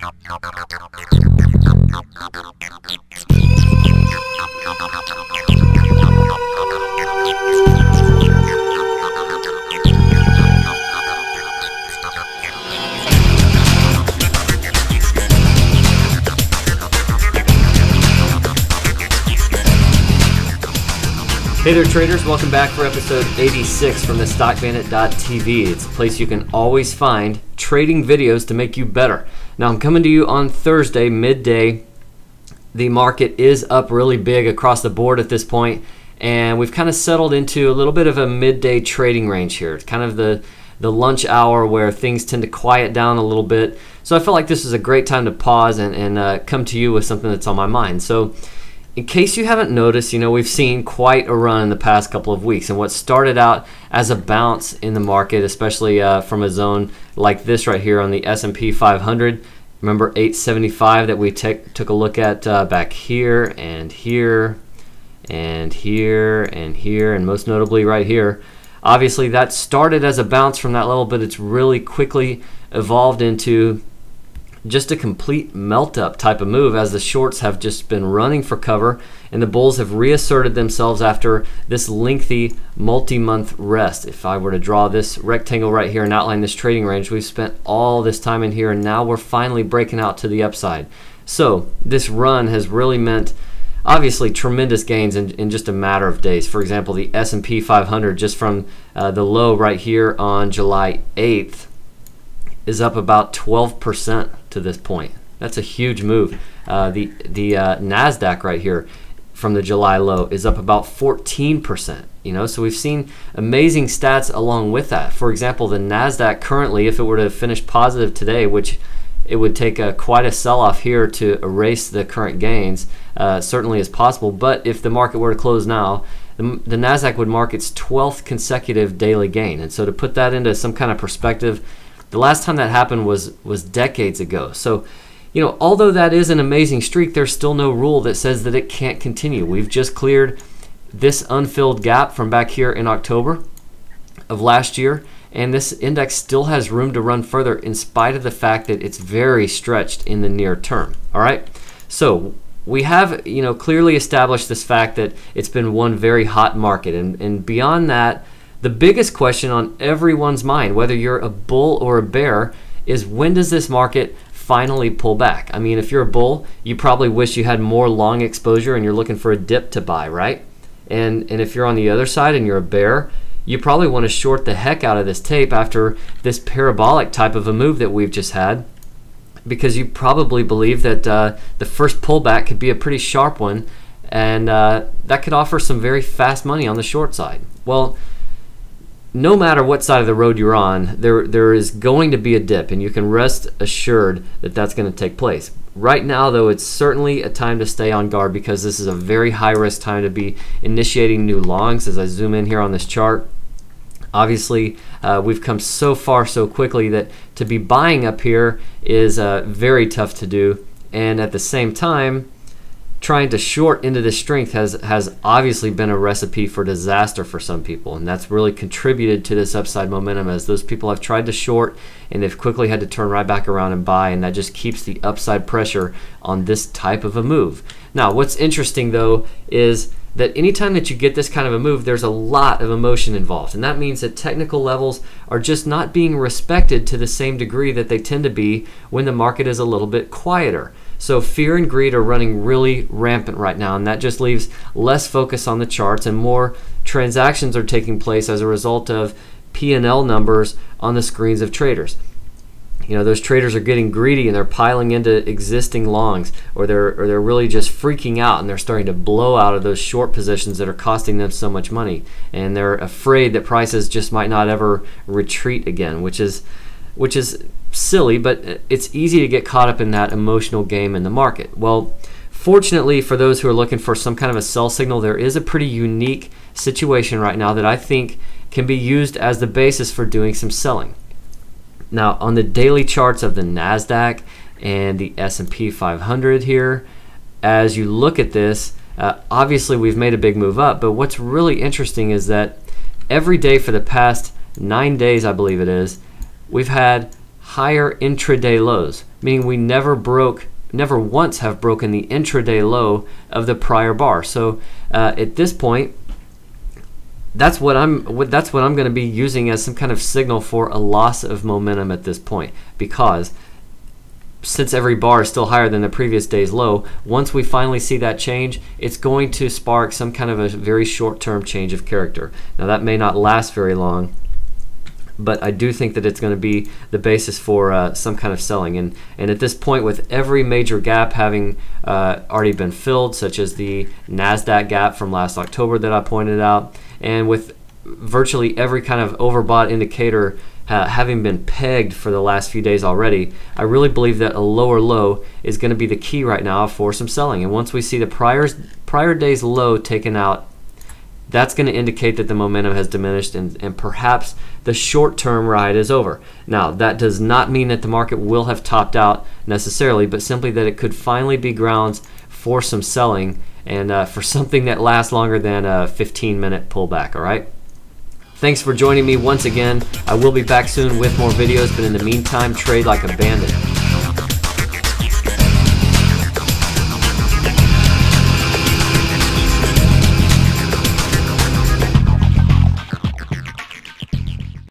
Hey there traders, welcome back for episode 86 from the StockBandit.tv. It's a place you can always find trading videos to make you better. Now I'm coming to you on Thursday, midday. The market is up really big across the board at this point, and we've kind of settled into a little bit of a midday trading range here. It's kind of the lunch hour where things tend to quiet down a little bit. So I felt like this is a great time to pause and come to you with something that's on my mind. So in case you haven't noticed, we've seen quite a run in the past couple of weeks, and what started out as a bounce in the market, especially from a zone like this right here on the S&P 500, remember 875 that we took a look at back here and here and here and here, and most notably right here. Obviously that started as a bounce from that level, but it's really quickly evolved into just a complete melt-up type of move as the shorts have just been running for cover and the bulls have reasserted themselves after this lengthy multi-month rest. If I were to draw this rectangle right here and outline this trading range, we've spent all this time in here and now we're finally breaking out to the upside. So this run has really meant obviously tremendous gains in just a matter of days. For example, the S&P 500 just from the low right here on July 8th is up about 12% to this point. That's a huge move. The NASDAQ right here from the July low is up about 14%. So we've seen amazing stats along with that. For example, the NASDAQ currently, if it were to finish positive today, which it would take quite a sell-off here to erase the current gains, certainly is possible. But if the market were to close now, the NASDAQ would mark its 12th consecutive daily gain. And so to put that into some kind of perspective, the last time that happened was decades ago. So, although that is an amazing streak, there's still no rule that says that it can't continue. We've just cleared this unfilled gap from back here in October of last year, and this index still has room to run further in spite of the fact that it's very stretched in the near term. All right, so we have clearly established this fact that it's been one very hot market, and beyond that, the biggest question on everyone's mind, whether you're a bull or a bear, is when does this market finally pull back? I mean, if you're a bull, you probably wish you had more long exposure and you're looking for a dip to buy, right? And if you're on the other side and you're a bear, you probably want to short the heck out of this tape after this parabolic type of a move that we've just had, because you probably believe that the first pullback could be a pretty sharp one, and that could offer some very fast money on the short side. Well, no matter what side of the road you're on, there is going to be a dip, and you can rest assured that that's going to take place. Right now, though, it's certainly a time to stay on guard because this is a very high-risk time to be initiating new longs. As I zoom in here on this chart, obviously, we've come so far so quickly that to be buying up here is very tough to do, and at the same time, trying to short into this strength has obviously been a recipe for disaster for some people, and that's really contributed to this upside momentum as those people have tried to short and they've quickly had to turn right back around and buy, and that just keeps the upside pressure on this type of a move. Now, what's interesting though is that anytime that you get this kind of a move, there's a lot of emotion involved, and that means that technical levels are just not being respected to the same degree that they tend to be when the market is a little bit quieter. So fear and greed are running really rampant right now, and that just leaves less focus on the charts, and more transactions are taking place as a result of P&L numbers on the screens of traders. Those traders are getting greedy and they're piling into existing longs, or they're really just freaking out and they're starting to blow out of those short positions that are costing them so much money, and they're afraid that prices just might not ever retreat again, which is silly, but it's easy to get caught up in that emotional game in the market. Well, fortunately for those who are looking for some kind of a sell signal, there is a pretty unique situation right now that I think can be used as the basis for doing some selling. Now, on the daily charts of the NASDAQ and the S&P 500 here, as you look at this, obviously we've made a big move up, but what's really interesting is that every day for the past 9 days, I believe it is, we've had higher intraday lows, meaning we never once have broken the intraday low of the prior bar. So at this point, that's what I'm going to be using as some kind of signal for a loss of momentum at this point, because since every bar is still higher than the previous day's low, once we finally see that change, it's going to spark some kind of a very short-term change of character. Now that may not last very long, but I do think that it's going to be the basis for some kind of selling. And at this point, with every major gap having already been filled, such as the NASDAQ gap from last October that I pointed out, and with virtually every kind of overbought indicator having been pegged for the last few days already, I really believe that a lower low is going to be the key right now for some selling. And once we see the prior day's low taken out, that's going to indicate that the momentum has diminished and perhaps the short-term ride is over. Now, that does not mean that the market will have topped out necessarily, but simply that it could finally be grounds for some selling and for something that lasts longer than a 15-minute pullback, all right? Thanks for joining me once again. I will be back soon with more videos, but in the meantime, trade like a bandit.